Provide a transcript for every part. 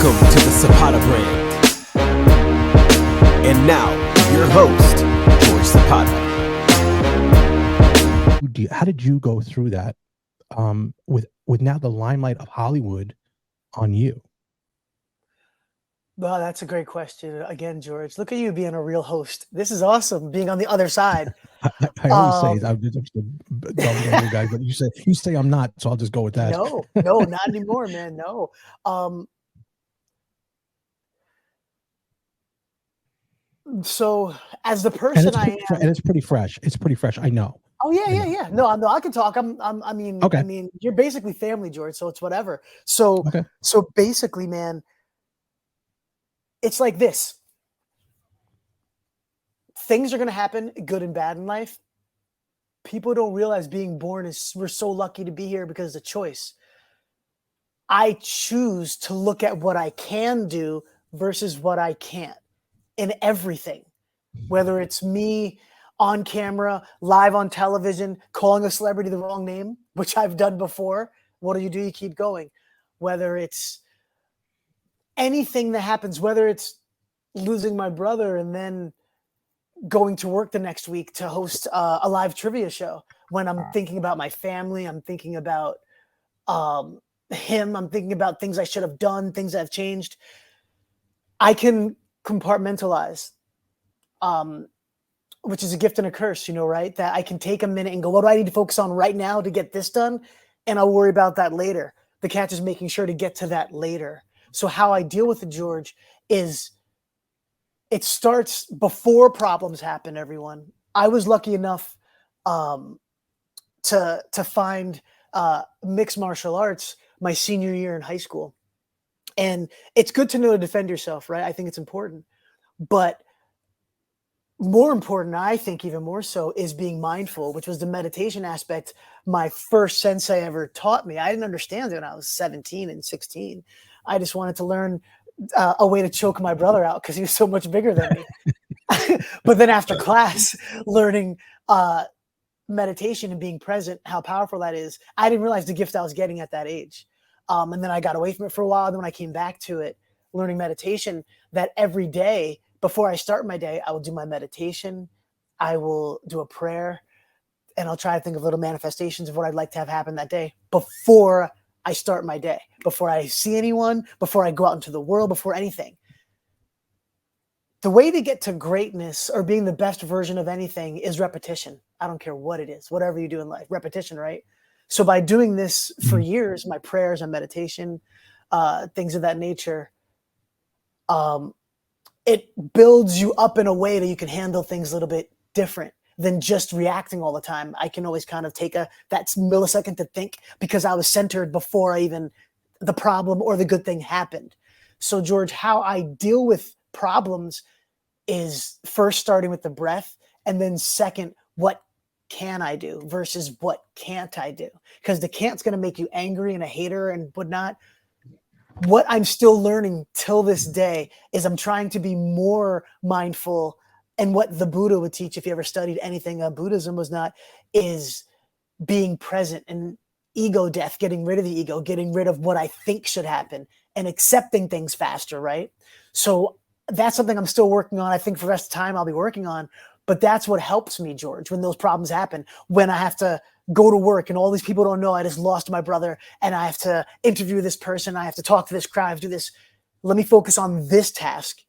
Welcome to the Zapata brand. And now, your host, George Zapata. How did you go through that with now the limelight of Hollywood on you? Well, that's a great question. Again, George, look at you being a real host. This is awesome, being on the other side. I always say I'm just a dumb guy, but you say I'm not, so I'll just go with that. No, not anymore, man. No. So as the person I am, and it's pretty fresh. It's pretty fresh. I know. Oh yeah. No, I can talk. I mean, okay. You're basically family, George. So it's whatever. So basically, man, it's like this. Things are going to happen, good and bad in life. People don't realize being born we're so lucky to be here because it's a choice. I choose to look at what I can do versus what I can't in everything, whether it's me on camera, live on television, calling a celebrity the wrong name, which I've done before. What do? You keep going. Whether it's anything that happens, whether it's losing my brother and then going to work the next week to host a live trivia show, when I'm thinking about my family, I'm thinking about him, I'm thinking about things I should have done, things that have changed. I can compartmentalize, which is a gift and a curse, right? That I can take a minute and go, what do I need to focus on right now to get this done? And I'll worry about that later. The catch is making sure to get to that later. So how I deal with it, George, is it starts before problems happen, everyone. I was lucky enough to find mixed martial arts my senior year in high school. And it's good to know to defend yourself, right? I think it's important. But more important, I think even more so, is being mindful, which was the meditation aspect my first sensei ever taught me. I didn't understand it when I was 17 and 16. I just wanted to learn a way to choke my brother out because he was so much bigger than me. But then after class, learning meditation and being present, how powerful that is, I didn't realize the gift I was getting at that age. And then I got away from it for a while. Then when I came back to it, learning meditation, that every day before I start my day, I will do my meditation. I will do a prayer, and I'll try to think of little manifestations of what I'd like to have happen that day before I start my day, before I see anyone, before I go out into the world, before anything. The way to get to greatness or being the best version of anything is repetition. I don't care what it is, whatever you do in life, repetition, right? So by doing this for years, my prayers and meditation, things of that nature, it builds you up in a way that you can handle things a little bit different than just reacting all the time. I can always kind of take that millisecond to think because I was centered before the problem or the good thing happened. So George, how I deal with problems is first starting with the breath, and then second, what can I do versus what can't I do? Because the can't's going to make you angry and a hater and whatnot. What I'm still learning till this day is I'm trying to be more mindful. And what the Buddha would teach, if you ever studied anything Buddhism, is being present and ego death, getting rid of the ego, getting rid of what I think should happen and accepting things faster, right? So that's something I'm still working on. I think for the rest of the time I'll be working on, but that's what helps me, George, when those problems happen, when I have to go to work and all these people don't know I just lost my brother and I have to interview this person, I have to talk to this crowd, I have to do this. Let me focus on this task.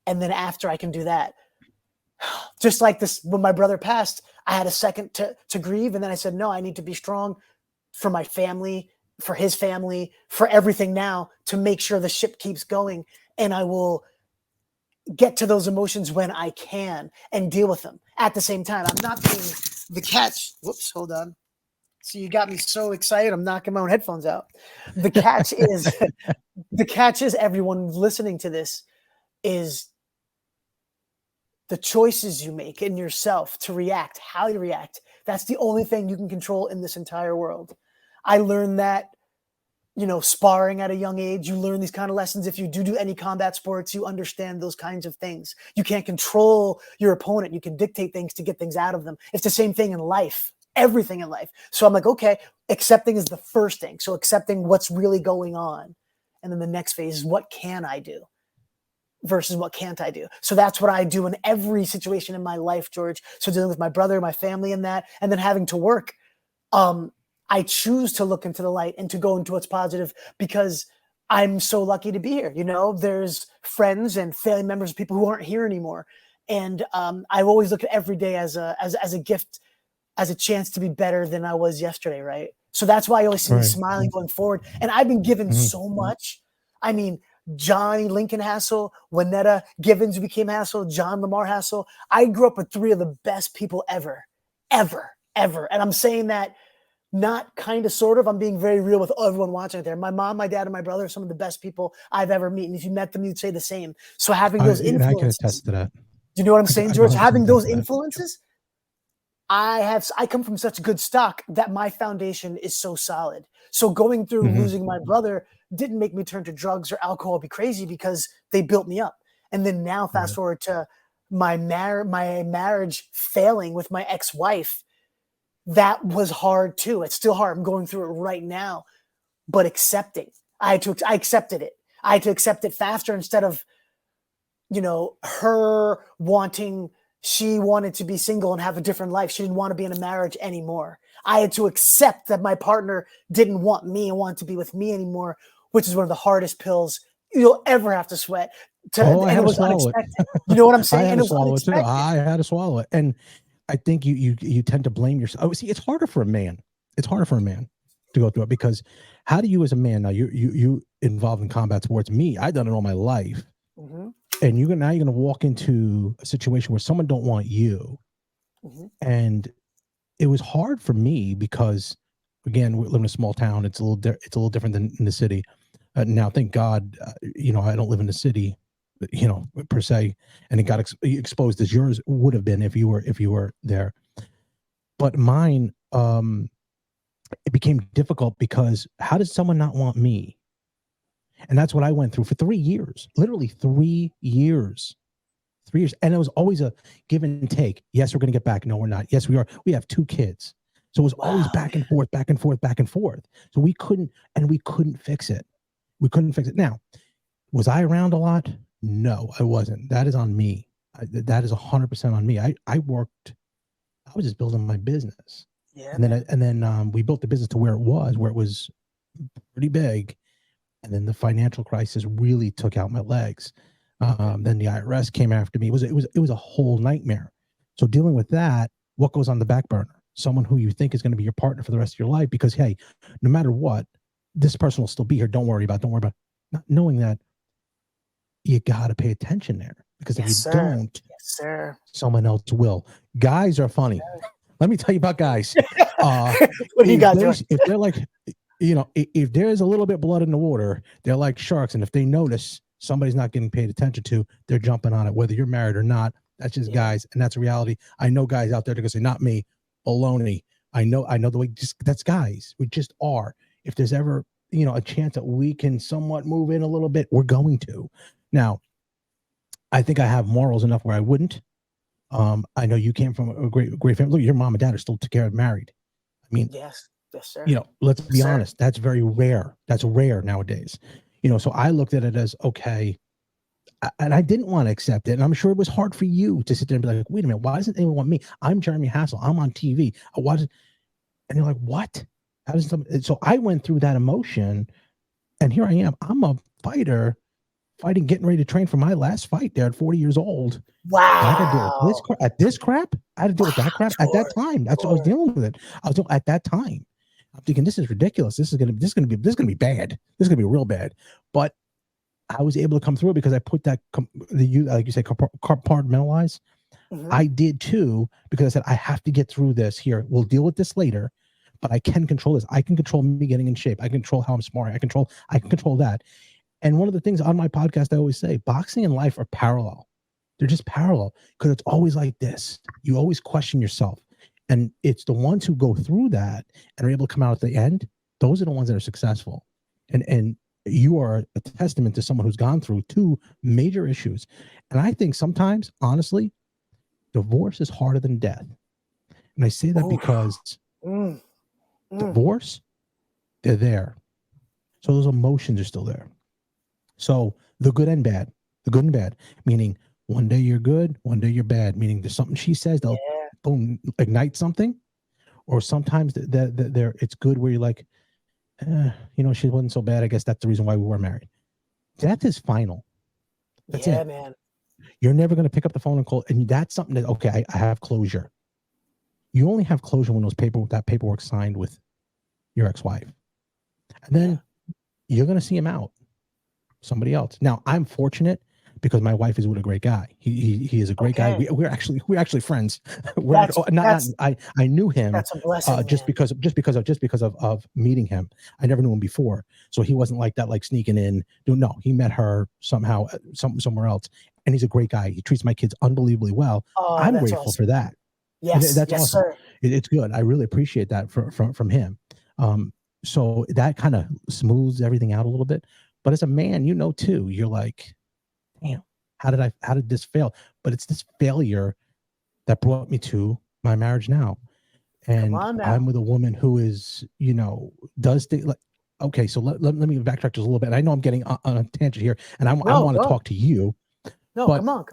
And then after I can do that, just like this, when my brother passed, I had a second to grieve. And then I said, no, I need to be strong for my family, for his family, for everything now to make sure the ship keeps going. And I will get to those emotions when I can and deal with them at the same time. I'm not being the catch. Whoops, hold on. So you got me so excited. I'm knocking my own headphones out. The catch is everyone listening to this is the choices you make in yourself to react, how you react. That's the only thing you can control in this entire world. I learned that, sparring at a young age. You learn these kind of lessons. If you do any combat sports, you understand those kinds of things. You can't control your opponent. You can dictate things to get things out of them. It's the same thing in life, everything in life. So I'm like, okay, accepting is the first thing. So accepting what's really going on. And then the next phase is what can I do versus what can't I do? So that's what I do in every situation in my life, George. So dealing with my brother, my family and that, and then having to work. I choose to look into the light and to go into what's positive because I'm so lucky to be here. You know, there's friends and family members, people who aren't here anymore. And I always look at every day as a gift, as a chance to be better than I was yesterday, right? So that's why I always see me smiling going forward. And I've been given so much. I mean, Johnny Lincoln Hassell, Winetta Givens became Hassell, John Lamar Hassell. I grew up with 3 of the best people ever. And I'm saying that not kind of, sort of. I'm being very real with everyone watching out there. My mom, my dad, and my brother are some of the best people I've ever met. And if you met them, you'd say the same. So having those influences. I can attest to that. Do you know what I'm saying, George? Having those influences, I come from such good stock that my foundation is so solid. So going through losing my brother didn't make me turn to drugs or alcohol, be crazy, because they built me up. And then now fast forward to my marriage failing with my ex-wife. That was hard too. It's still hard. I'm going through it right now, but accepting. I accepted it. I had to accept it faster instead of, you know, her wanting. She wanted to be single and have a different life. She didn't want to be in a marriage anymore. I had to accept that my partner didn't want me and want to be with me anymore, which is one of the hardest pills you'll ever have to sweat. I had to swallow it. You know what I'm saying? I had to swallow it too. I had to swallow it. And I think you tend to blame yourself. Oh, see, it's harder for a man. It's harder for a man to go through it, because how do you, as a man, now you involved in combat sports? Me, I've done it all my life. And you're going to walk into a situation where someone don't want you. And it was hard for me because, again, we live in a small town. It's a little different than in the city. Now, thank God, you know, I don't live in the city, you know, per se, and it got exposed as yours would have been if you were there. But mine, it became difficult because how does someone not want me? And that's what I went through for 3 years, literally 3 years. 3 years. And it was always a give and take. Yes, we're going to get back. No, we're not. Yes, we are. We have 2 kids. So it was always back and forth, back and forth, back and forth. So we couldn't fix it. We couldn't fix it. Now, was I around a lot? No, I wasn't. That is on me. That is 100% on me. I was just building my business. Yeah. And then we built the business to where it was pretty big. And then the financial crisis really took out my legs. Then the IRS came after me. It was a whole nightmare. So dealing with that, what goes on the back burner? Someone who you think is going to be your partner for the rest of your life, because, hey, no matter what, this person will still be here. Don't worry about it. Not knowing that you got to pay attention there, because if you don't, someone else will. Guys are funny. Let me tell you about guys. What do you got, George? If they're like, you know, if there's a little bit blood in the water, they're like sharks. And if they notice somebody's not getting paid attention to, they're jumping on it, whether you're married or not. That's just guys. And that's a reality. I know guys out there that are going to say, not me, baloney. I know the way, that's guys. We just are. If there's ever, you know, a chance that we can somewhat move in a little bit, we're going to. Now, I think I have morals enough where I wouldn't. I know you came from a great family. Look, your mom and dad are still together, married. I mean, yes, sir. You know, let's be honest. That's very rare. That's rare nowadays. You know, so I looked at it as, okay, and I didn't want to accept it. And I'm sure it was hard for you to sit there and be like, wait a minute, why doesn't anyone want me? I'm Jeremy Hassell. I'm on TV. And you're like, what? How does something? So I went through that emotion, and here I am. I'm a fighter, getting ready to train for my last fight there at 40 years old. Wow. And I got to deal with this crap. I had to deal with that crap at that time. That's what I was dealing with it. I was doing at that time. I'm thinking, this is ridiculous. This is gonna be bad. This is gonna be real bad. But I was able to come through it because I put that, like you say, compartmentalize. I did too, because I said, I have to get through this here. We'll deal with this later, but I can control this. I can control me getting in shape. I can control how I'm sparring. I can control that. And one of the things on my podcast, I always say, boxing and life are parallel. They're just parallel, because it's always like this. You always question yourself. And it's the ones who go through that and are able to come out at the end. Those are the ones that are successful. And you are a testament to someone who's gone through 2 major issues. And I think sometimes, honestly, divorce is harder than death. And I say that because divorce, they're there. So those emotions are still there. So the good and bad, meaning one day you're good, one day you're bad, meaning there's something she says, they'll Yeah. boom, ignite something. Or sometimes it's good where you're like, she wasn't so bad. I guess that's the reason why we were married. Death is final. That's Yeah, it. man. You're never going to pick up the phone and call. And that's something that, okay, I have closure. You only have closure when that paperwork signed with your ex-wife. And then you're going to see him out. Somebody else. Now, I'm fortunate because my wife is with a great guy. He is a great guy. Okay. We're actually friends. That's I knew him a blessing, just man. because of meeting him. I never knew him before, so he wasn't like that, like sneaking in. No, he met her somehow, somewhere else, and he's a great guy. He treats my kids unbelievably well. Oh, I'm that's grateful awesome. for that. Yes, That's yes, awesome. sir. It's good. I really appreciate that from him. So that kind of smooths everything out a little bit. But as a man, too, you're like, damn, how did this fail? But it's this failure that brought me to my marriage now. Come And on now. I'm with a woman who is, does things like, okay, so let me backtrack just a little bit. I know I'm getting on a tangent here, and I want to talk to you. No, but come on.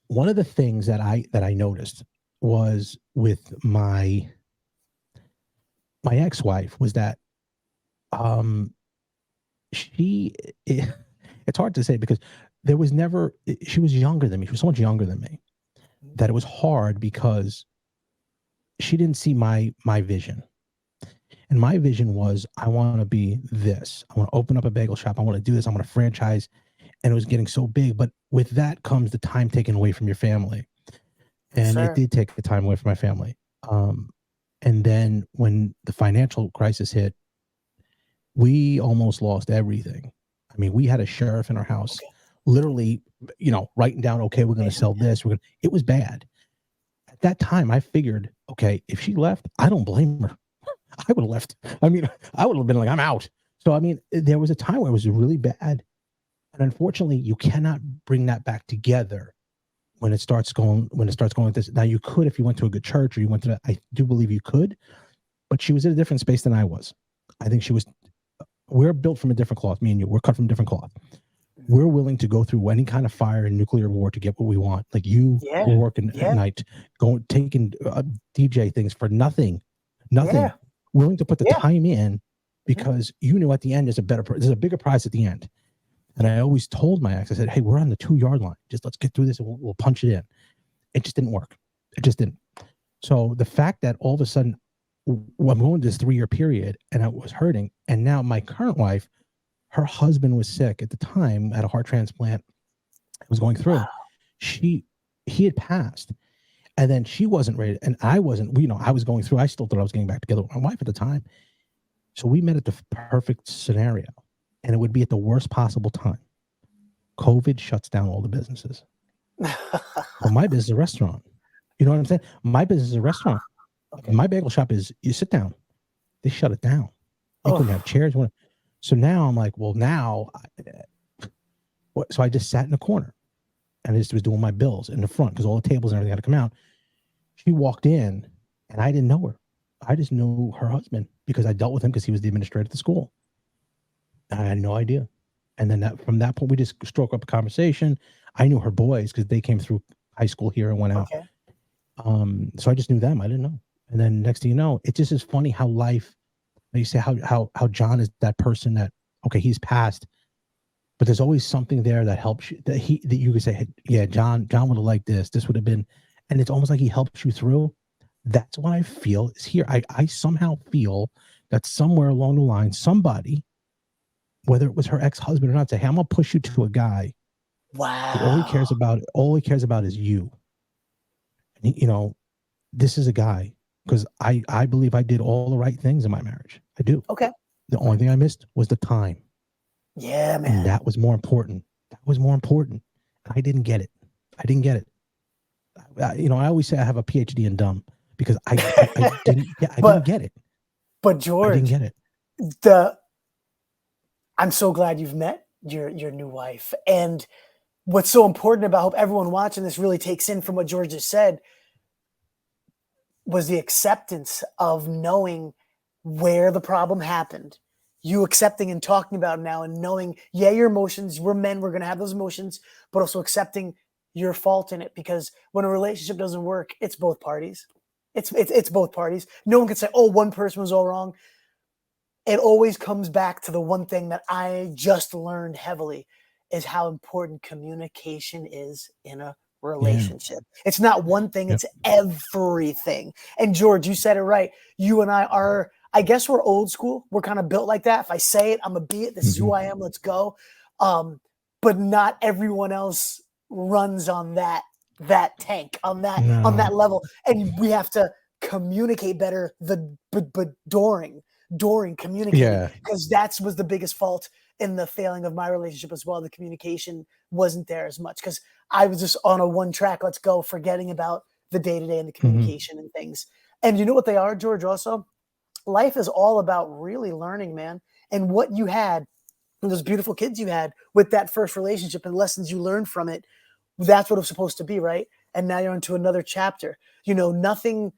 One of the things that I noticed was with my ex-wife was that she it's hard to say because she was younger than me. She was so much younger than me that it was hard because she didn't see my vision. And my vision was, I want to be this. I want to open up a bagel shop. I want to do this. I want to franchise. And it was getting so big. But with that comes the time taken away from your family. And it did take the time away from my family. And then when the financial crisis hit, we almost lost everything. I mean, we had a sheriff in our house, literally, writing down, okay, we're going to sell this. It was bad. At that time, I figured, okay, if she left, I don't blame her. I would have left. I mean, I would have been like, I'm out. So, I mean, there was a time where it was really bad. And unfortunately, you cannot bring that back together when it starts going like this. Now, you could if you went to a good church or you went to, I do believe you could, but she was in a different space than I was. I think we're built from a different cloth. Me and you, we're cut from different cloth. We're willing to go through any kind of fire and nuclear war to get what we want. Like you were working at night, taking DJ things for nothing. Willing to put the time in because you knew at the end there's a bigger prize at the end. And I always told my ex, I said, hey, we're on the 2-yard line. Just let's get through this and we'll punch it in. It just didn't work. It just didn't. So the fact that all of a sudden I'm going this 3-year period and I was hurting. And now my current wife, her husband was sick at the time, had a heart transplant. I was going through. He had passed. And then she wasn't ready. And I wasn't, I was going through, I still thought I was getting back together with my wife at the time. So we met at the perfect scenario. And it would be at the worst possible time. COVID shuts down all the businesses. Well, my business is a restaurant. You know what I'm saying? My business is a restaurant. Okay. My bagel shop is, you sit down. They shut it down. You couldn't have chairs. So now I'm like, well, so I just sat in a corner and I just was doing my bills in the front because all the tables and everything had to come out. She walked in and I didn't know her. I just knew her husband because I dealt with him because he was the administrator at the school. And I had no idea. And then from that point, we just struck up a conversation. I knew her boys because they came through high school here and went out. So I just knew them. I didn't know. And then next thing you know, it just is funny how life, you say how John is that person that, okay, he's passed, but there's always something there that helps you, that you could say, hey, yeah, John would have liked this. This would have been, and it's almost like he helps you through. That's what I feel is here. I somehow feel that somewhere along the line, somebody, whether it was her ex-husband or not, say, hey, I'm gonna push you to a guy. Wow. All he cares about is you. And, this is a guy, because I believe I did all the right things in my marriage. I do. Okay. The only thing I missed was the time. Yeah, man. And that was more important. I didn't get it. I always say I have a PhD in dumb because I didn't get it. But George, I didn't get it. I'm so glad you've met your new wife. And what's so important about, I hope everyone watching this really takes in from what George just said, was the acceptance of knowing where the problem happened. you accepting and talking about it now and knowing, yeah, your emotions, we're men, we're going to have those emotions, but also accepting your fault in it. Because when a relationship doesn't work, it's both parties. It's both parties. No one can say, oh, one person was all wrong. It always comes back to the one thing that I just learned heavily is how important communication is in a relationship. It's not one thing, it's everything. And George, you said it right. You and I are, I guess we're old school. We're kind of built like that. If I say it, I'm gonna be it. This is who I am. Let's go. But not everyone else runs on that tank, on that level. And we have to communicate better but during communicating, because that was the biggest fault in the failing of my relationship as well. The communication wasn't there as much because I was just on a one track, let's go, forgetting about the day-to-day and the communication and things. And you know what they are, George, also? Life is all about really learning, man. And what you had, and those beautiful kids you had with that first relationship and lessons you learned from it, that's what it was supposed to be, right? And now you're into another chapter. You know, the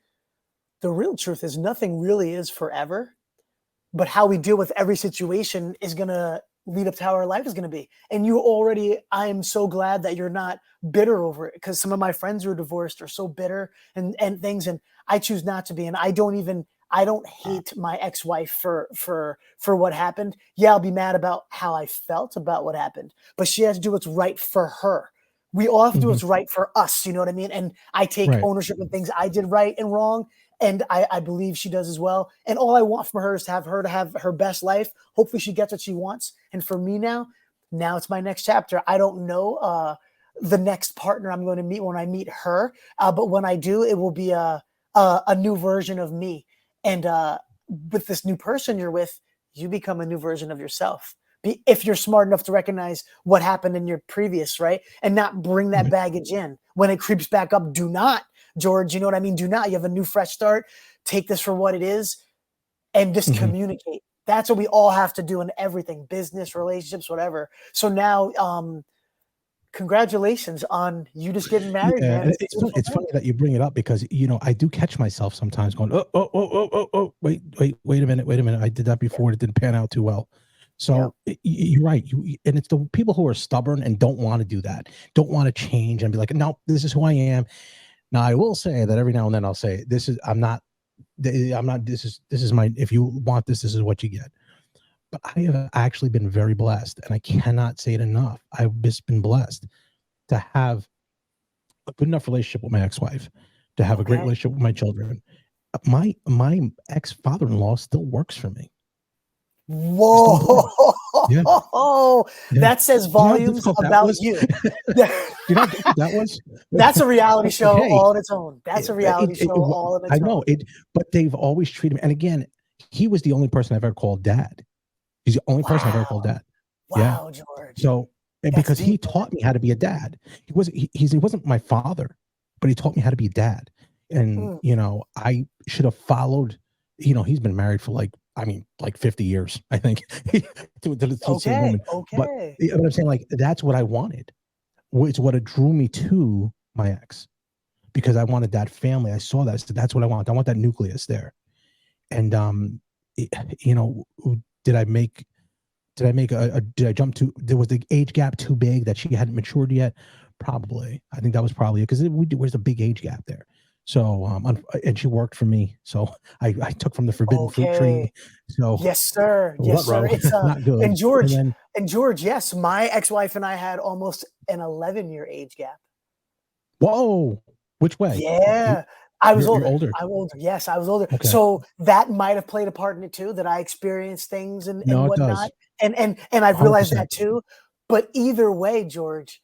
real truth is nothing really is forever. But how we deal with every situation is going to lead up to how our life is going to be. And I am so glad that you're not bitter over it, because some of my friends who are divorced are so bitter and things. And I choose not to be. And I don't hate my ex-wife for what happened. Yeah, I'll be mad about how I felt about what happened, but she has to do what's right for her. We all have to do what's right for us. You know what I mean? And I take ownership of things I did right and wrong. And I believe she does as well. And all I want from her is to have her best life. Hopefully she gets what she wants. And for me now it's my next chapter. I don't know the next partner I'm going to meet when I meet her. But when I do, it will be a new version of me. And with this new person you're with, you become a new version of yourself. If you're smart enough to recognize what happened in your previous, right? And not bring that baggage in. When it creeps back up, do not, George, you know what I mean? Do not. You have a new fresh start. Take this for what it is and just communicate. That's what we all have to do in everything, business, relationships, whatever. So now, congratulations on you just getting married, man. It's funny that you bring it up because, you know, I do catch myself sometimes going, wait a minute. I did that before. It didn't pan out too well. So you're right. And it's the people who are stubborn and don't want to do that, don't want to change and be like, no, this is who I am. Now, I will say that every now and then I'll say, this is my, if you want this is what you get. But I have actually been very blessed, and I cannot say it enough. I've just been blessed to have a good enough relationship with my ex-wife, to have a great relationship with my children. My ex-father-in-law still works for me. Whoa! That says volumes about you. You know what that was? That's a reality show all on its own. That's a reality show all on its own. I know it, but they've always treated me. And again, he was the only person I've ever called dad. He's the only person I've ever called dad. Wow, George. So because he taught me how to be a dad. He wasn't my father, but he taught me how to be a dad. And you know, I should have followed. You know, he's been married for like 50 years, I think, to the same woman. But I'm saying, like, that's what I wanted. It's what it drew me to my ex, because I wanted that family. I saw that. So that's what I want. I want that nucleus there. And you know, did I jump to? There was the age gap too big that she hadn't matured yet? Probably. I think that was probably it, because there's a big age gap there. So, and she worked for me. So I took from the forbidden fruit tree. So yes, sir. Yes, sir. It's not good. And George, yes, my ex-wife and I had almost an 11-year age gap. Whoa. Which way? Yeah. I was older. I'm older. Yes, I was older. Okay. So that might have played a part in it too, that I experienced things and whatnot. And I've realized 100%. That too. But either way, George,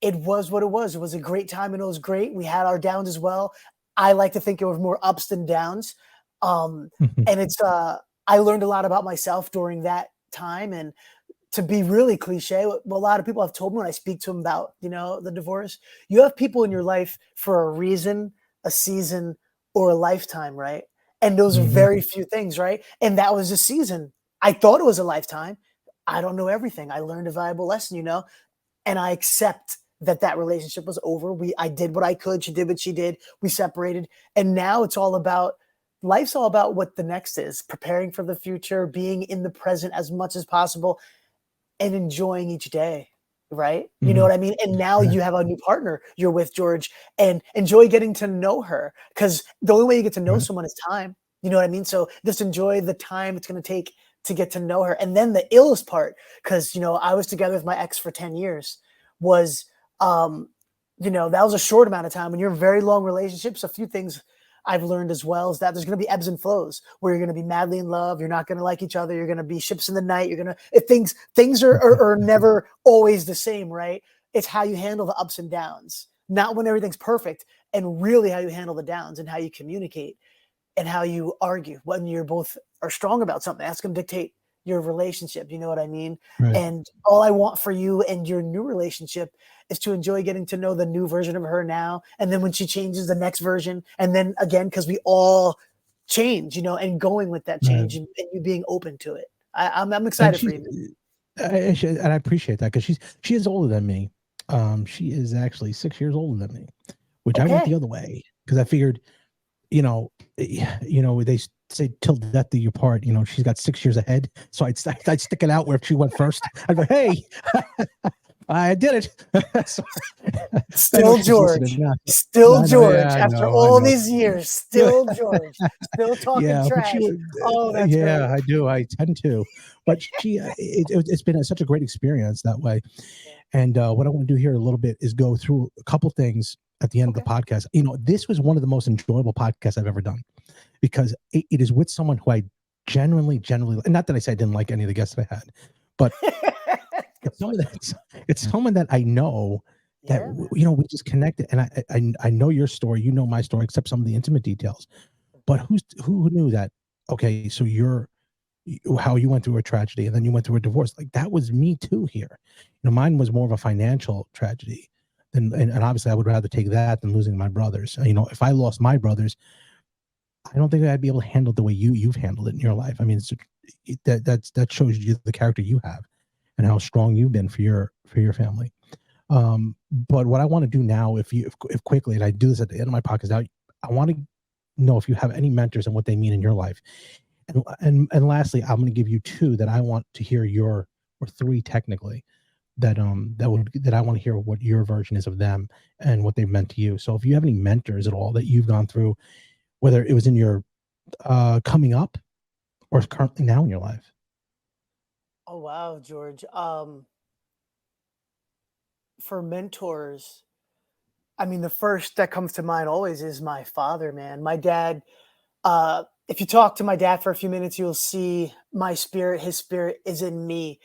it was what it was. It was a great time and it was great. We had our downs as well. I like to think it was more ups than downs. And it's I learned a lot about myself during that time. And to be really cliche, what a lot of people have told me when I speak to them about, you know, the divorce, you have people in your life for a reason, a season, or a lifetime, right? And those are very few things, right? And that was a season. I thought it was a lifetime. I don't know everything. I learned a valuable lesson, you know, and I accept that relationship was over. I did what I could. She did what she did. We separated. And now it's all about life's all about what the next is, preparing for the future, being in the present as much as possible, and enjoying each day. Right. You know Mhm. what I mean? And now Right. you have a new partner you're with, George, and enjoy getting to know her, because the only way you get to know Right. someone is time. You know what I mean? So just enjoy the time it's going to take to get to know her. And then the illest part, because, I was together with my ex for 10 years, was, um, that was a short amount of time. When you're in very long relationships, a few things I've learned as well is that there's going to be ebbs and flows where you're going to be madly in love. You're not going to like each other. You're going to be ships in the night. You're going to, if things are never always the same, right? It's how you handle the ups and downs, not when everything's perfect, and really how you handle the downs and how you communicate and how you argue when you're both are strong about something. That's going to dictate your relationship. You know what I mean? Right. And all I want for you and your new relationship is to enjoy getting to know the new version of her now. And then when she changes, the next version. And then again, because we all change, and going with that Right. change, and you being open to it. I'm And excited for she's you. and I appreciate that, because she is older than me. She is actually 6 years older than me, which I went the Okay. other way because I figured, they say till death do you part. She's got 6 years ahead, so I'd stick it out where she went first. I'd go, hey, I did it. So, I know Still she's George. listening now. Still I know, yeah, George. I After know, I all know. these years, still George. Still talking Yeah, but she trash. was, Oh, that's great. yeah, I do. I tend to, but it's been such a great experience that way. Yeah. And what I want to do here a little bit is go through a couple things at the end of Okay. the podcast. This was one of the most enjoyable podcasts I've ever done, because it is with someone who I genuinely, and not that I say I didn't like any of the guests I had, but it's someone that I know that, Yeah, man. we just connected, and I know your story, my story, except some of the intimate details. But who knew that? Okay, so how you went through a tragedy and then you went through a divorce. Like, that was me too here. Mine was more of a financial tragedy. And obviously I would rather take that than losing my brothers. If I lost my brothers, I don't think I'd be able to handle it the way you've handled it in your life. I mean, that shows you the character you have and how strong you've been for your family. But what I want to do now, if quickly, and I do this at the end of my podcast now, I want to know if you have any mentors and what they mean in your life. And lastly, I'm going to give you two that I want to hear or three technically, that I want to hear what your version is of them and what they've meant to you. So if you have any mentors at all that you've gone through, whether it was in your coming up or currently now in your life. Oh wow, George. For mentors, I mean, the first that comes to mind always is my father, man. My dad, if you talk to my dad for a few minutes, you'll see my spirit, his spirit is in me.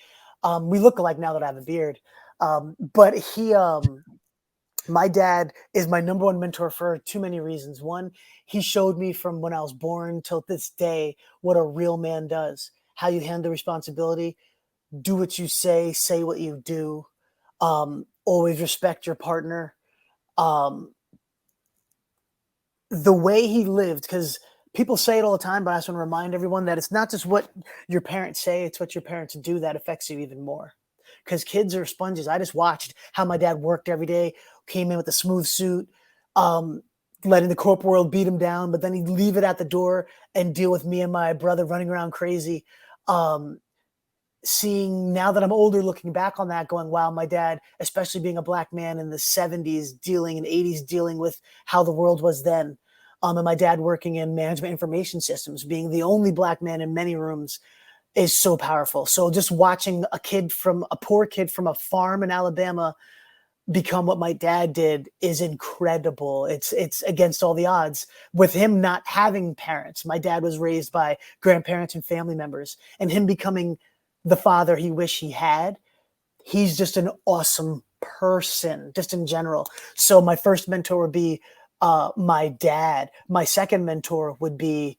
We look alike now that I have a beard. But my dad is my number one mentor for too many reasons. One, he showed me from when I was born till this day what a real man does, how you handle responsibility, do what you say what you do, always respect your partner. Um, the way he lived, because people say it all the time, but I just want to remind everyone that it's not just what your parents say, it's what your parents do that affects you even more. Because kids are sponges. I just watched how my dad worked every day, came in with a smooth suit, um, letting the corporate world beat him down, but then he'd leave it at the door and deal with me and my brother running around crazy. Um, Seeing now that I'm older, looking back on that, going, wow, my dad, especially being a black man in the 70s, dealing in 80s, dealing with how the world was then. And my dad working in management information systems, being the only black man in many rooms, is so powerful. So just watching a poor kid from a farm in Alabama become what my dad did is incredible. It's against all the odds with him not having parents. My dad was raised by grandparents and family members, and him becoming the father he wished he had. He's just an awesome person, just in general. So my first mentor would be my dad. My second mentor would be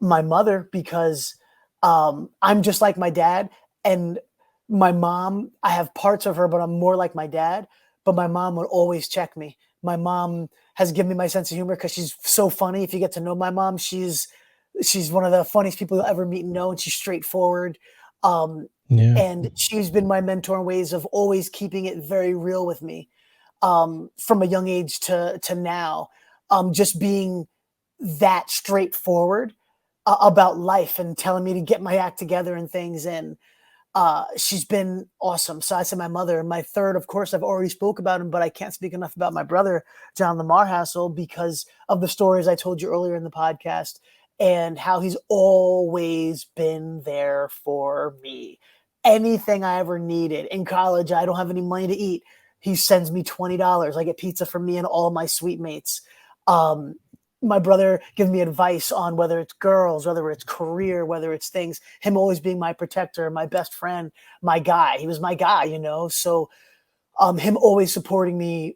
my mother, because I'm just like my dad. And my mom, I have parts of her, but I'm more like my dad. But my mom would always check me. My mom has given me my sense of humor because she's so funny. If you get to know my mom, she's one of the funniest people you'll ever meet and know, and she's straightforward. Um, Yeah. and she's been my mentor in ways of always keeping it very real with me, from a young age to now. Just being that straightforward about life and telling me to get my act together and things. And she's been awesome. So I said my mother. And my third, of course, I've already spoke about him, but I can't speak enough about my brother, John Lamar Hassell, because of the stories I told you earlier in the podcast and how he's always been there for me. Anything I ever needed. In college, I don't have any money to eat. He sends me $20. I get pizza from me and all my suite mates. My brother gives me advice on whether it's girls, whether it's career, whether it's things, him always being my protector, my best friend, my guy. He was my guy, you know? So him always supporting me,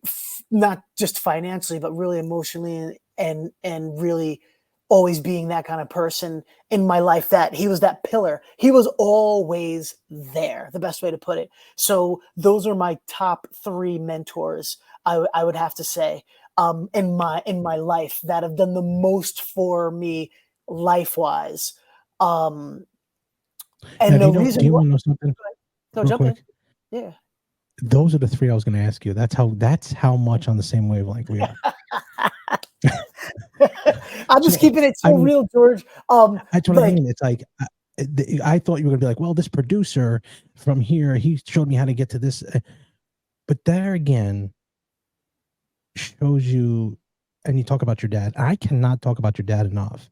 not just financially, but really emotionally and really always being that kind of person in my life, that he was that pillar. He was always there, the best way to put it. So those are my top 3 mentors, I would have to say, in my life that have done the most for me life-wise. And Now, the do reason you why, want to know something no, real jump in. quick? Yeah. Those are the 3 I was going to ask you. That's how much on the same wavelength we are. I'm just So, keeping it so I mean, real, George. that's what I mean. It's like I thought you were going to be like, well, this producer from here, he showed me how to get to this. But there again shows you, and you talk about your dad. I cannot talk about your dad enough.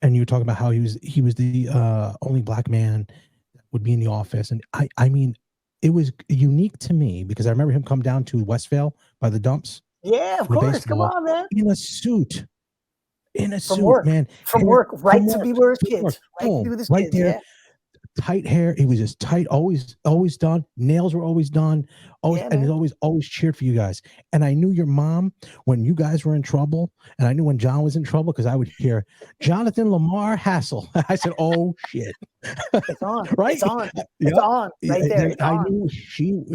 And you talk about how he was the only black man that would be in the office. And I mean, it was unique to me because I remember him come down to Westvale by the dumps. Yeah, of The course. Come baseball on, man. in a suit. In a From suit, work. man. From Hair work, right from to work, be with his to work, kids. Right to be home, with his right kids. there. Yeah. Tight hair. It was just tight, always done. Nails were always done. Always, Yeah, and it man. always cheered for you guys. And I knew your mom when you guys were in trouble, and I knew when John was in trouble because I would hear Jonathan Lamar Hassell. I said, "Oh shit!" It's on. Right? It's on. It's Yep. on. Right there. It's I on. knew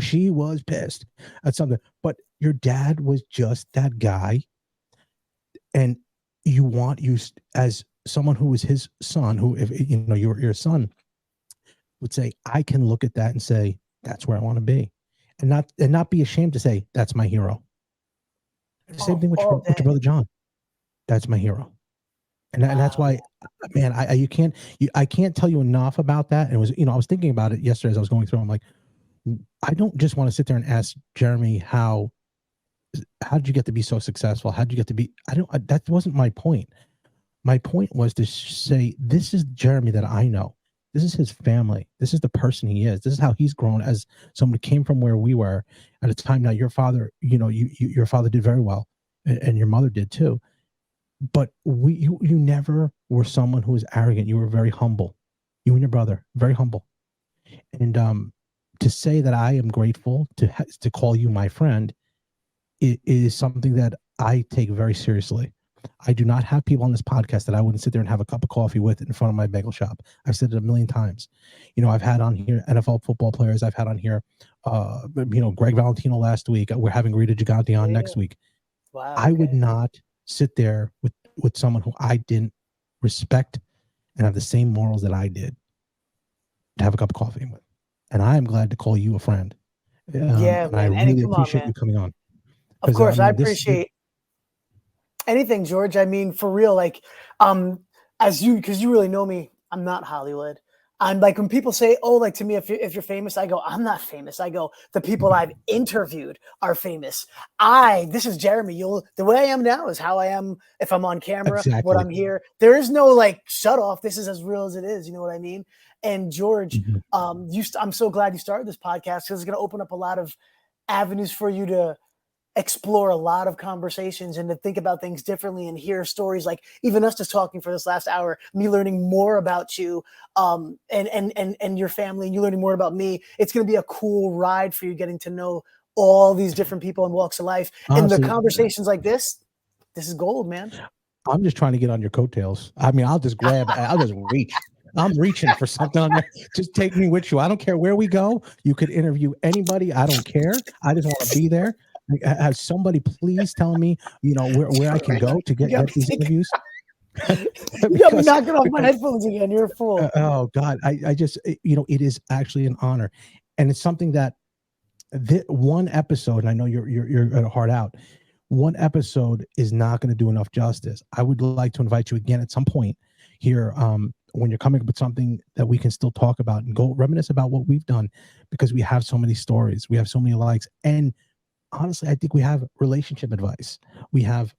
she was pissed at something. But your dad was just that guy, and you as someone who was his son, who if you know your son would say, I can look at that and say, that's where I want to be. And not be ashamed to say, that's my hero. The same thing with All your day. brother John. That's my hero. And that's Wow. why, man, I can't tell you enough about that. And it was, I was thinking about it yesterday as I was going through. I'm like, I don't just want to sit there and ask Jeremy how did you get to be so successful? How did you get to be? That wasn't my point. My point was to say, this is Jeremy that I know. This is his family. This is the person he is. This is how he's grown as someone who came from where we were at a time. Now, your father, your father did very well, and your mother did too. But you never were someone who was arrogant. You were very humble. You and your brother, very humble. And to say that I am grateful to call you my friend is something that I take very seriously. I do not have people on this podcast that I wouldn't sit there and have a cup of coffee with in front of my bagel shop. I've said it a million times. I've had on here NFL football players. I've had on here, Greg Valentino last week. We're having Rita Gigante on next week. Wow. I would not sit there with someone who I didn't respect and have the same morals that I did to have a cup of coffee with. And I am glad to call you a friend. Yeah, and I man. really Come on, appreciate man. you coming on. Of course, I this appreciate anything, George. I mean, for real, like, because you really know me, I'm not Hollywood. I'm like, when people say, oh, like to me, if you're famous, I go, I'm not famous. I go, the people I've interviewed are famous. This is Jeremy. The way I am now is how I am if I'm on camera, Exactly. what I'm here. There is no like shut off. This is as real as it is. You know what I mean? And George, I'm so glad you started this podcast because it's going to open up a lot of avenues for you to explore a lot of conversations and to think about things differently and hear stories like even us just talking for this last hour, me learning more about you and your family, and you learning more about me. It's going to be a cool ride for you getting to know all these different people and walks of life. Honestly, and the conversations like this is gold, man. I'm just trying to get on your coattails. I mean, I'll just reach. I'm reaching for something on there. Just take me with you. I don't care where we go. You could interview anybody. I don't care. I just want to be there. Have somebody please tell me, where I can go to get these interviews. You got me knocking off my headphones again. You're a fool. Oh God, I just, it is actually an honor, and it's something that one episode. And I know you're at a hard out. one episode is not going to do enough justice. I would like to invite you again at some point here, when you're coming up with something that we can still talk about and go reminisce about what we've done, because we have so many stories, we have so many likes, and honestly, I think we have relationship advice. We have,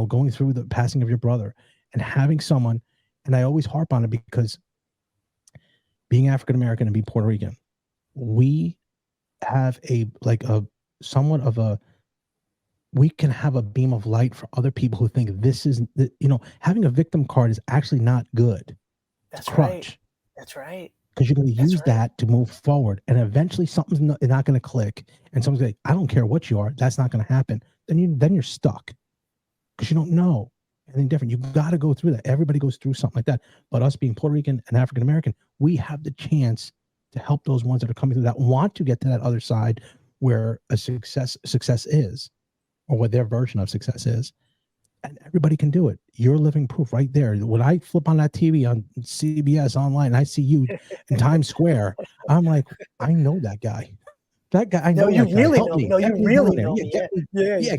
going through the passing of your brother and having someone, and I always harp on it because being African American and being Puerto Rican, we have we can have a beam of light for other people who think this is, having a victim card is actually not good. That's it's a crutch. Right. That's right. Because you're going to use that to move forward, and eventually something's not going to click, and someone's like, I don't care what you are, that's not going to happen. Then you're stuck because you don't know anything different. You got to go through that. Everybody goes through something like that. But us being Puerto Rican and African American, we have the chance to help those ones that are coming through that want to get to that other side where a success is, or what their version of success is. And everybody can do it. You're living proof right there. When I flip on that TV on CBS online and I see you in Times Square, I'm like, I know that guy. That guy, I know you that really guy. know me. No, you really know me.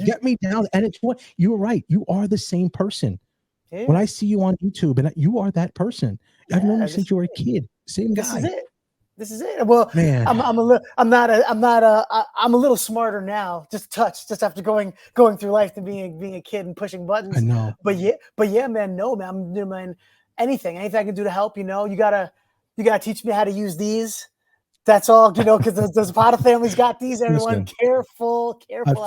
Get me down. And it's what you were right. You are the same person. Yeah. When I see you on YouTube, and you are that person. I've known you since you were a kid. Same guy. This is it. Well, man, I'm a little smarter now, just after going through life than being a kid and pushing buttons. I know. But yeah, man, I'm doing anything I can do to help. You gotta teach me how to use these. That's all, because the Zapata family's got these. Everyone, listen, careful at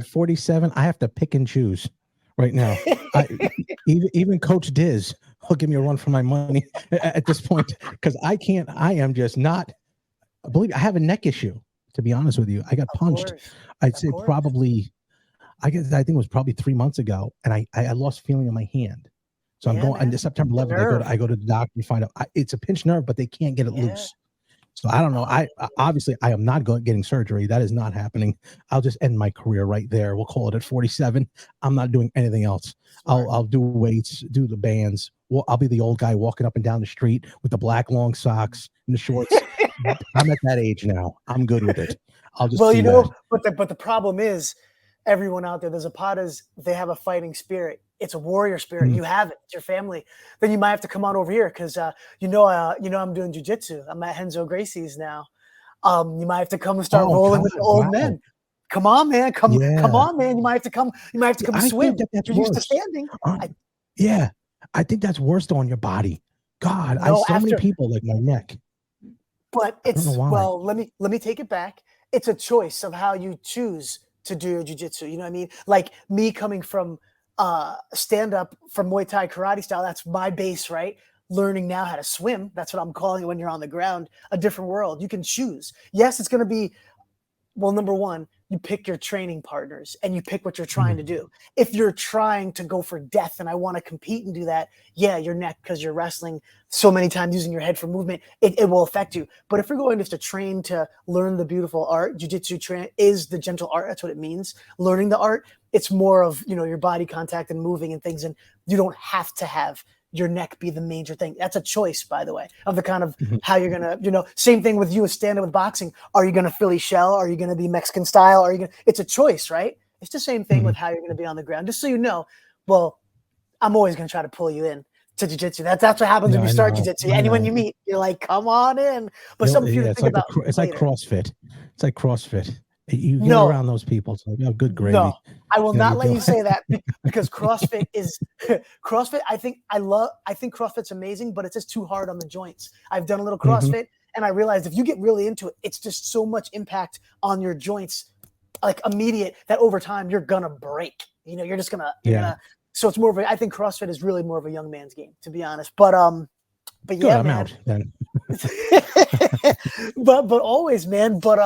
47, I have to pick and choose right now. Even Coach Diz will give me a run for my money at this point, because I am just not. Believe me, I have a neck issue. To be honest with you, I got punched. I'd say probably, I think it was probably 3 months ago, and I lost feeling in my hand. So I'm going on September 11th. I go to the doctor to find out it's a pinched nerve, but they can't get it loose. So I don't know. I obviously I am not getting surgery. That is not happening. I'll just end my career right there. We'll call it at 47. I'm not doing anything else. I'll do weights, do the bands. Well, I'll be the old guy walking up and down the street with the black long socks and the shorts. I'm at that age now. I'm good with it. I'll just but the problem is, everyone out there, the Zapatas, they have a fighting spirit. It's a warrior spirit. Mm-hmm. You have it. It's your family. Then you might have to come on over here because I'm doing jiu-jitsu. I'm at Renzo Gracie's now. You might have to come and start rolling with the old men. Come on, man. Come on, man. You might have to come. You might have to come swim. You're used to standing. I think that's worse though on your body. God, many people like my neck. But it's let me take it back. It's a choice of how you choose to do your jiu-jitsu. You know what I mean? Like me coming from stand-up from Muay Thai karate style, that's my base, right? Learning now how to swim, that's what I'm calling it when you're on the ground, a different world. You can choose. Yes, it's going to be, well, number one, you pick your training partners and you pick what you're trying to do. If you're trying to go for death and I want to compete and do that, your neck, because you're wrestling so many times using your head for movement, it will affect you. But if you're going just to train to learn the beautiful art, jiu-jitsu is the gentle art. That's what it means. Learning the art, it's more of, your body contact and moving and things. And you don't have to have your neck be the major thing. That's a choice, by the way, of the kind of how you're going to, same thing with you as stand-up with boxing. Are you going to Philly shell? Are you going to be Mexican style? It's a choice, right? It's the same thing with how you're going to be on the ground. Just so you know, well, I'm always going to try to pull you in to jiu-jitsu. That's what happens when you start jiu-jitsu. Anyone you meet, you're like, come on in. But something for you to think about. It's like CrossFit. It's like CrossFit. You get around those people. It's like, oh, good gravy. No, I will not let you say that because CrossFit is CrossFit. I think CrossFit's amazing, but it's just too hard on the joints. I've done a little CrossFit and I realized if you get really into it, it's just so much impact on your joints, like immediate, that over time you're gonna break. You're just gonna. So it's more of I think CrossFit is really more of a young man's game, to be honest. But yeah, I'm man. out then. but always, man. But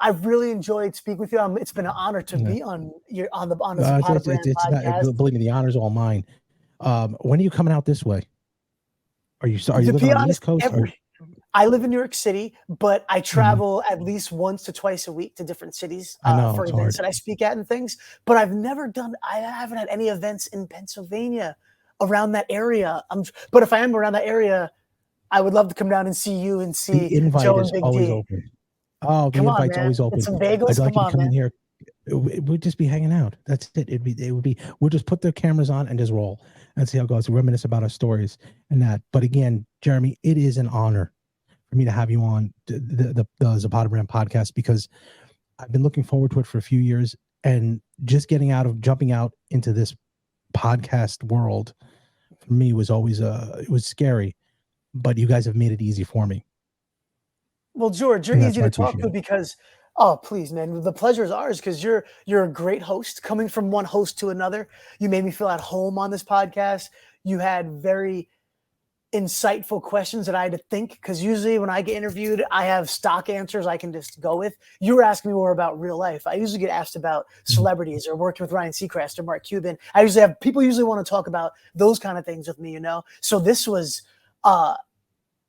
I've really enjoyed speaking with you. It's been an honor to be on the Zapata Brand podcast. Believe me, the honor's all mine. When are you coming out this way? Are you living on the East Coast? I live in New York City, but I travel at least once to twice a week to different cities for events that I speak at and things. But I haven't had any events in Pennsylvania around that area. But if I am around that area, I would love to come down and see you and see the invite Joe is and Big always D. open. Oh, the invite's always open. It's some bagels. I'd like come you to come in here. we'd just be hanging out. That's it. We'll just put the cameras on and just roll and see how it goes. Reminisce about our stories and that. But again, Jeremy, it is an honor for me to have you on the Zapata Brand podcast, because I've been looking forward to it for a few years, and just jumping out into this podcast world for me was always it was scary, but you guys have made it easy for me. Well, George, you're easy to talk to because, oh, please, man, the pleasure is ours because you're a great host. Coming from one host to another, you made me feel at home on this podcast. You had very insightful questions that I had to think, because usually when I get interviewed, I have stock answers I can just go with. You were asking me more about real life. I usually get asked about celebrities or working with Ryan Seacrest or Mark Cuban. People usually want to talk about those kind of things with me, So this was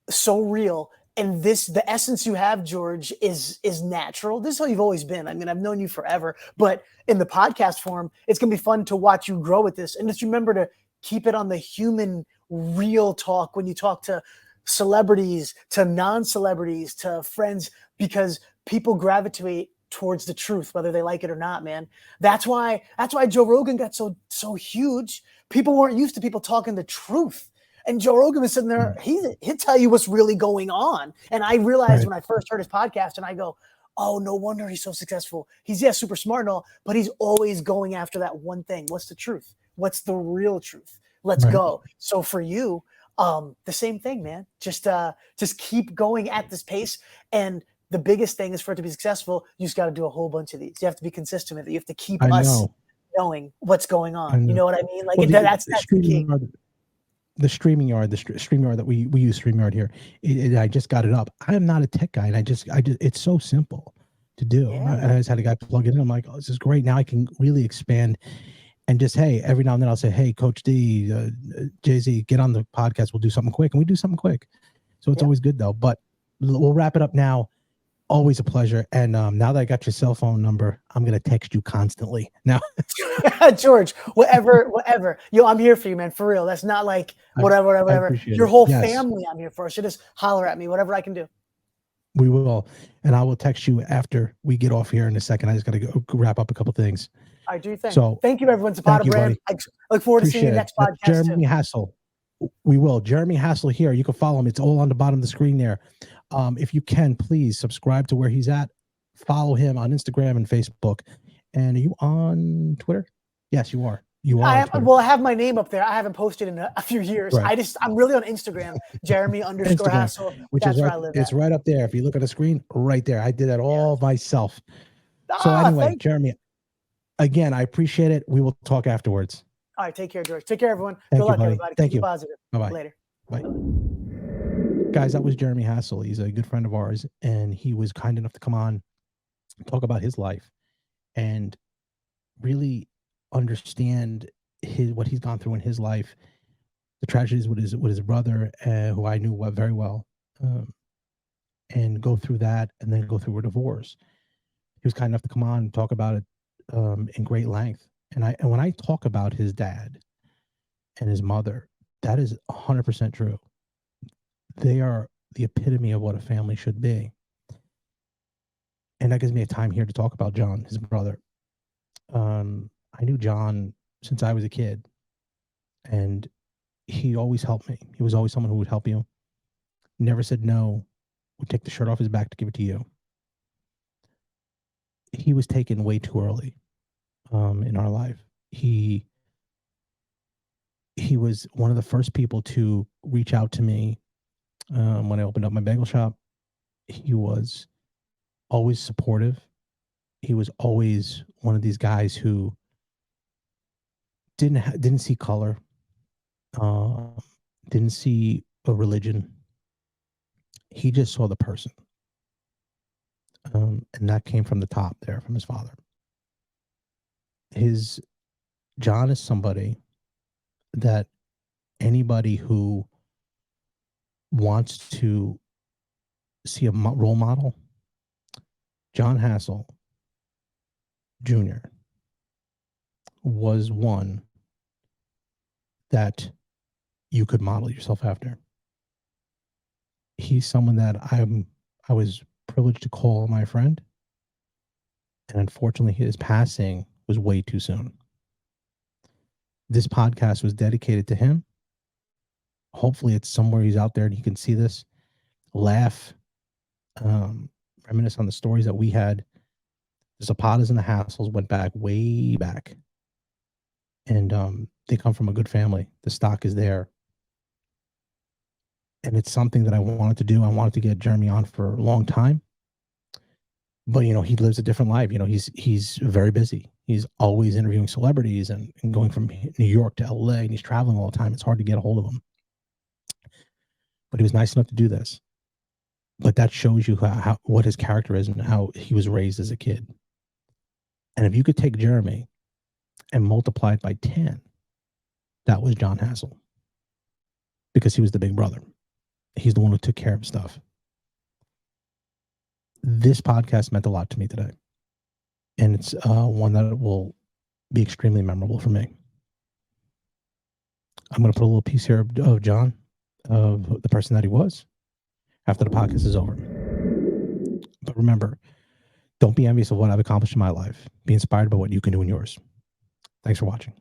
so real. And the essence you have, George, is natural. This is how you've always been. I mean, I've known you forever, but in the podcast form, it's going to be fun to watch you grow with this. And just remember to keep it on the human, real talk when you talk to celebrities, to non-celebrities, to friends, because people gravitate towards the truth, whether they like it or not, man. That's why Joe Rogan got so huge. People weren't used to people talking the truth. And Joe Rogan was sitting there, he'll tell you what's really going on. And I realized when I first heard his podcast, and I go, oh, no wonder he's so successful. He's, super smart and all, but he's always going after that one thing. What's the truth? What's the real truth? Let's go. So for you, the same thing, man. Just keep going at this pace. And the biggest thing is, for it to be successful, you just got to do a whole bunch of these. You have to be consistent with it. You have to keep us knowing what's going on. You know what I mean? Like, that's the key. The StreamYard that we use StreamYard here. I just got it up. I am not a tech guy, and I just it's so simple to do. Yeah. I just had a guy plug it in. I'm like, oh, this is great. Now I can really expand, and just, hey, every now and then I'll say, hey, Coach D, Jay-Z, get on the podcast. We'll do something quick, and we do something quick. So it's always good though. But we'll wrap it up now. Always a pleasure. And now that I got your cell phone number, I'm going to text you constantly now. George, whatever. I'm here for you, man. For real. That's not like whatever. Your whole family I'm here for. So just holler at me, whatever I can do. We will. And I will text you after we get off here in a second. I just got to go wrap up a couple things. I do think. So thank you, everyone. Zapata Brand. I look forward to seeing you next podcast. Jeremy Hassell. We will. Jeremy Hassell here. You can follow him. It's all on the bottom of the screen there. If you can, please subscribe to where he's at. Follow him on Instagram and Facebook. And are you on Twitter? Yes, you are. You are. I have my name up there. I haven't posted in a few years. Right. I'm really on Instagram, Jeremy_Hassell. That's where I live. It's right up there. If you look at the screen, right there. I did that all myself. So anyway, Jeremy, again, I appreciate it. We will talk afterwards. All right. Take care, George. Take care, everyone. Good luck, everybody. Thank you. Positive. Bye-bye. Later. Bye. Guys, that was Jeremy Hassell. He's a good friend of ours, and he was kind enough to come on and talk about his life and really understand what he's gone through in his life, the tragedies with his brother, who I knew very well, and go through that, and then go through a divorce. He was kind enough to come on and talk about it in great length. And when I talk about his dad and his mother, that is 100% true. They are the epitome of what a family should be. And that gives me a time here to talk about John, his brother. I knew John since I was a kid, and he always helped me. He was always someone who would help you. Never said no, would take the shirt off his back to give it to you. He was taken way too early in our life. He was one of the first people to reach out to me when I opened up my bagel shop. He was always supportive. He was always one of these guys who didn't see color, didn't see a religion. He just saw the person, and that came from the top there, from his father. John is somebody that anybody who wants to see a role model, John Hassell Jr. was one that you could model yourself after. He's someone that I was privileged to call my friend, And unfortunately, his passing was way too soon. This podcast was dedicated to him. Hopefully, it's somewhere he's out there and he can see this, laugh, reminisce on the stories that we had. The Zapatas and the Hassells went back way back. And they come from a good family. The stock is there. And it's something that I wanted to do. I wanted to get Jeremy on for a long time. But, you know, he lives a different life. You know, he's very busy. He's always interviewing celebrities and going from New York to LA, and he's traveling all the time. It's hard to get a hold of him. But he was nice enough to do this. But that shows you how what his character is and how he was raised as a kid. And if you could take Jeremy and multiply it by 10, that was John Hassell. Because he was the big brother. He's the one who took care of stuff. This podcast meant a lot to me today. And it's one that will be extremely memorable for me. I'm going to put a little piece here of John, of the person that he was, after the podcast is over. But remember, don't be envious of what I've accomplished in my life. Be inspired by what you can do in yours. Thanks for watching.